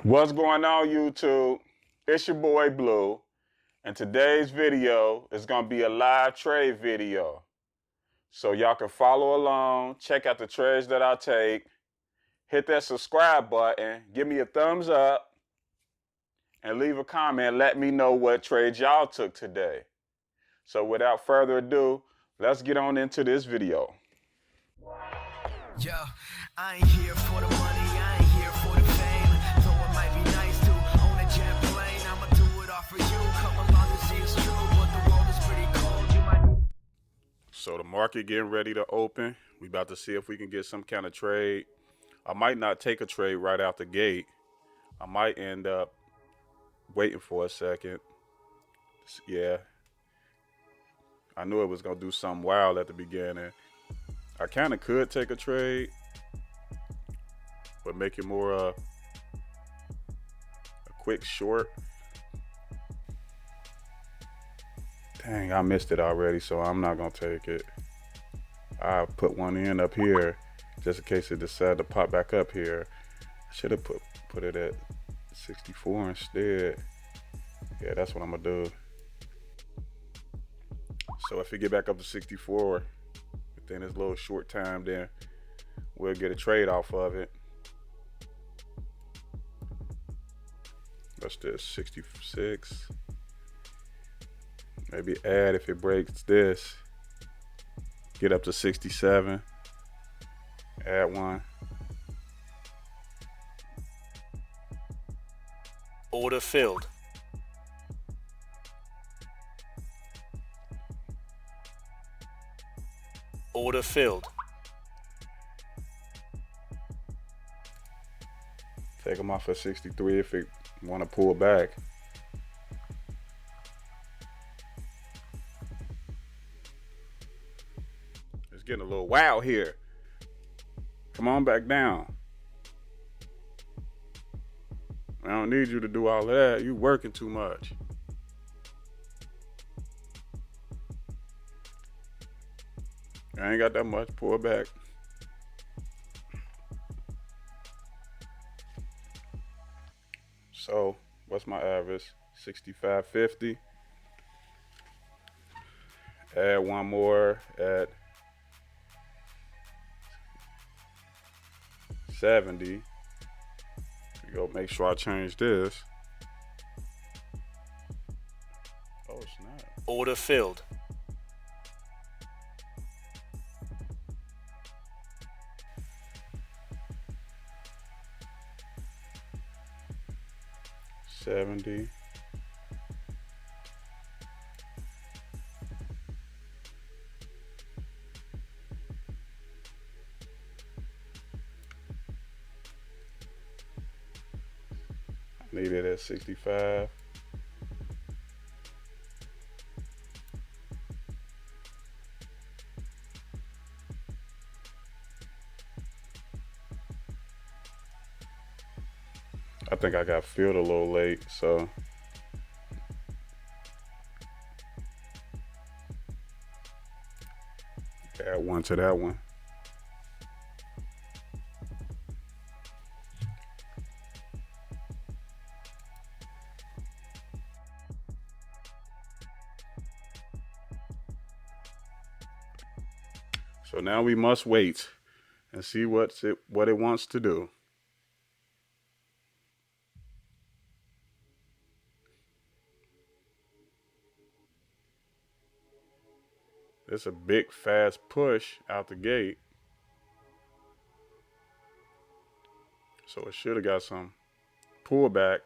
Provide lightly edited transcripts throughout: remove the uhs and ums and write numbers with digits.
What's going on, YouTube? It's your boy Blue, and today's video is gonna be a live trade video. So y'all can follow along, check out the trades that I take, hit that subscribe button, give me a thumbs up, and leave a comment. Let me know what trades y'all took today. So without further ado, let's get on into this video. Yo, I ain't here for the money, I ain't here for the fame. Though it might be nice to own a jet plane, I'ma do it all for you. Come along and see it's true, but the world is pretty cold. You might. So the market getting ready to open. We about to see if we can get some kind of trade. I might not take a trade right out the gate. I might end up waiting for a second. Yeah, I knew it was gonna do something wild at the beginning. I kind of could take a trade, but make it more a quick short. Dang, I missed it already, so I'm not gonna take it. I'll put one in up here just in case it decided to pop back up here. I should have put it at 64 instead. Yeah, that's what I'm gonna do. So if it get back up to 64 within this little short time, then we'll get a trade off of it. That's this 66. Maybe add if it breaks this. Get up to 67. Add one. Order filled. Order filled. Take them off at 63 if it want to pull back. It's getting a little wild here. Come on back down. I don't need you to do all of that. You working too much. I ain't got that much. Pull back. So, what's my average? 65.50. Add one more at 70. Go make sure I change this. Oh snap. Order filled. $70. Need it at 65. I think I got filled a little late, so add one to that one. So now we must wait and see what it wants to do. It's a big fast push out the gate. So it should have got some pullback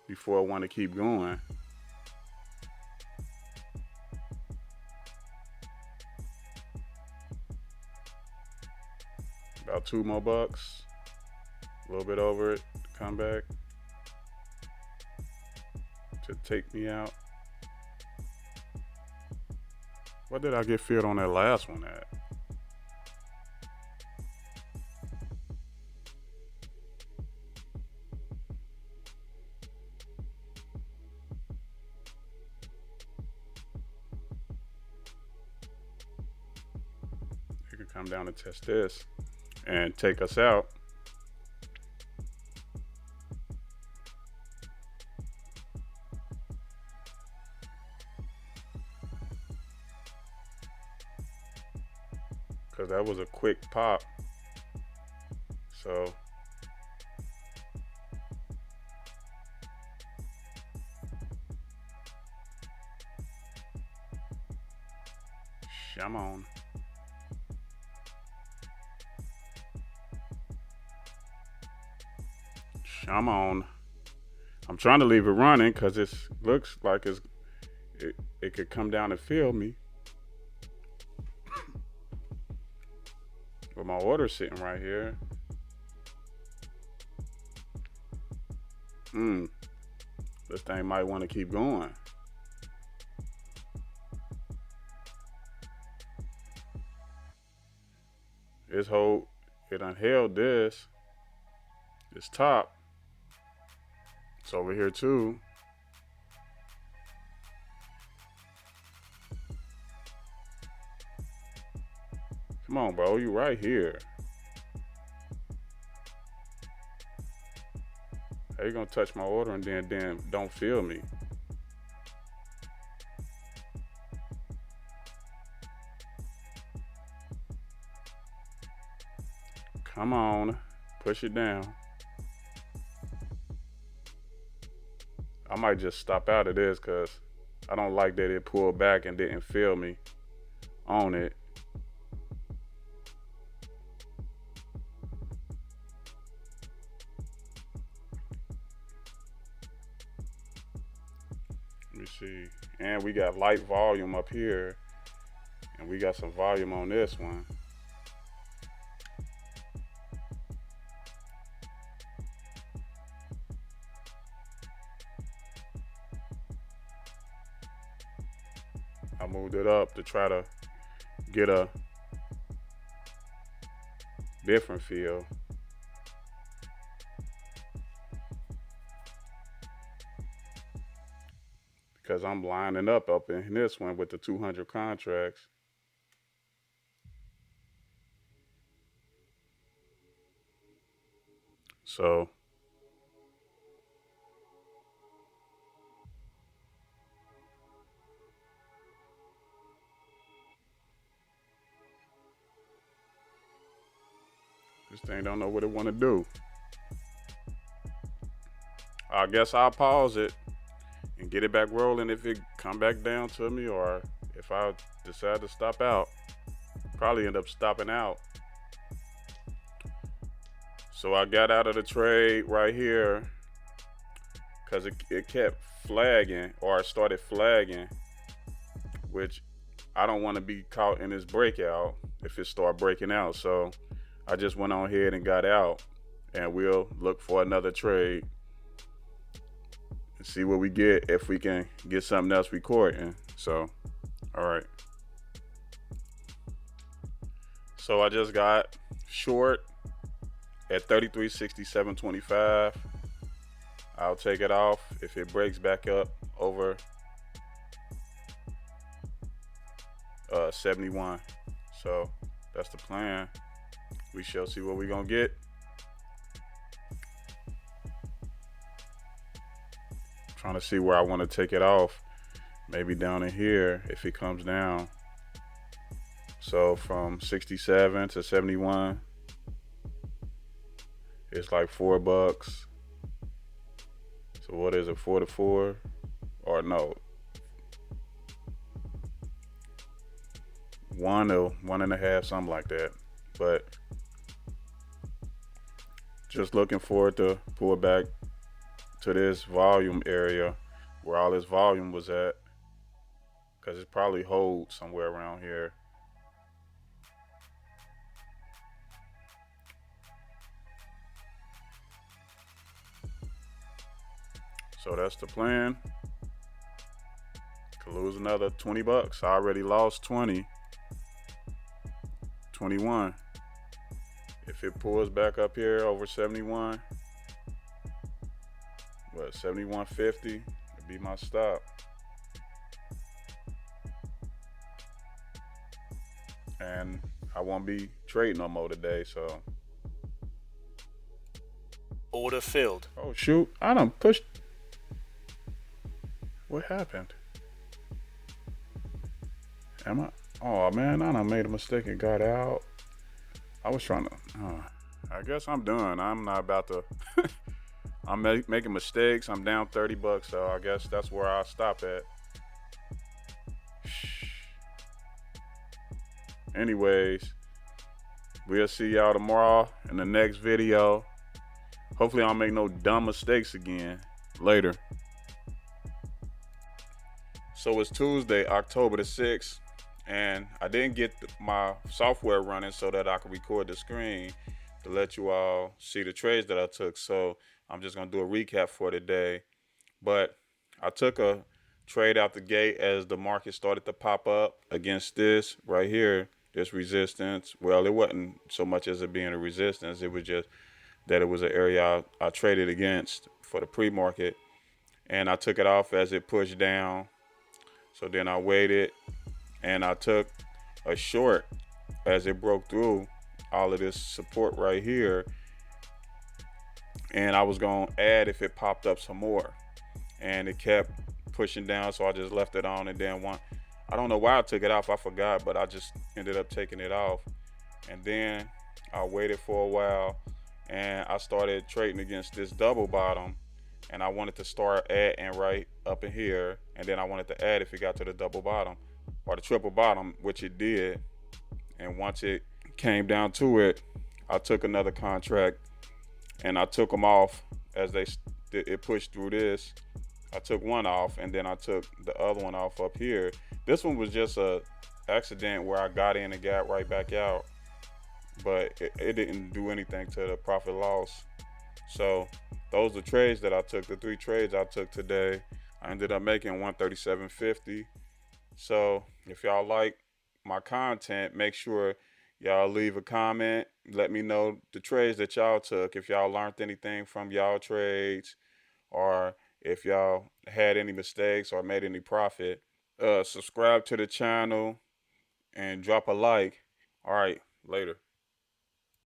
before I want to keep going. About $2 more, a little bit over it, come back to take me out. What did I get filled on that last one at? You can come down and test this and take us out. because that was a quick pop. So come on. Come on. I'm trying to leave it running because it looks like it could come down and fill me. But my order's sitting right here. This thing might want to keep going. It done held this top. It's over here too. Come on, bro, you right here. How you gonna touch my order and then don't feel me? Come on, push it down. I might just stop out of this because I don't like that it pulled back and didn't feel me on it. Let me see. And we got light volume up here. And we got some volume on this one. I moved it up to try to get a different feel. Because I'm lining up in this one with the 200 contracts. So this thing don't know what it want to do. I guess I'll pause it and get it back rolling if it come back down to me, or if I decide to stop out. Probably end up stopping out. So I got out of the trade right here because it kept flagging, or it started flagging, which I don't want to be caught in this breakout if it start breaking out. So I just went on ahead and got out, and we'll look for another trade and see what we get, if we can get something else recording. So, all right. So I just got short at 33.67.25. I'll take it off if it breaks back up over 71. So that's the plan. We shall see what we're gonna get. Trying to see where I want to take it off. Maybe down in here if it comes down. So from 67 to 71, it's like $4. So what is it, 4 to 4? Or no, 1 or 1.5, something like that. But just looking for it to pull back to this volume area where all this volume was at, because it probably holds somewhere around here. So that's the plan. Could lose another $20. I already lost 20, 21. If it pulls back up here over 71, what, 71.50 would be my stop. And I won't be trading no more today, so. Order filled. Oh shoot, I done pushed. What happened? Am I? Oh man, I done made a mistake and got out. I was trying to. I guess I'm done. I'm not about to. I'm making mistakes. I'm down $30, so I guess that's where I'll stop at. Anyways, we'll see y'all tomorrow in the next video. Hopefully, I don't make no dumb mistakes again. Later. So it's Tuesday, October the 6th, and I didn't get my software running so that I could record the screen to let you all see the trades that I took. So I'm just gonna do a recap for today. But I took a trade out the gate as the market started to pop up against this right here, this resistance. Well, it wasn't so much as it being a resistance, it was just that it was an area I traded against for the pre-market, and I took it off as it pushed down. So then I waited and I took a short as it broke through all of this support right here, and I was gonna add if it popped up some more, and it kept pushing down, so I just left it on. And then I don't know why I took it off, I forgot, but I just ended up taking it off. And then I waited for a while and I started trading against this double bottom, and I wanted to start adding right up in here, and then I wanted to add if it got to the double bottom or the triple bottom, which it did. And once it came down to it, I took another contract and I took them off as it pushed through this. I took one off and then I took the other one off up here. This one was just a accident where I got in and got right back out, but it didn't do anything to the profit loss. So those are the trades that I took, the 3 trades I took today. I ended up making $137.50. So if y'all like my content, make sure y'all leave a comment. Let me know the trades that y'all took, if y'all learned anything from y'all trades, or if y'all had any mistakes or made any profit. Subscribe to the channel and drop a like. All right, later.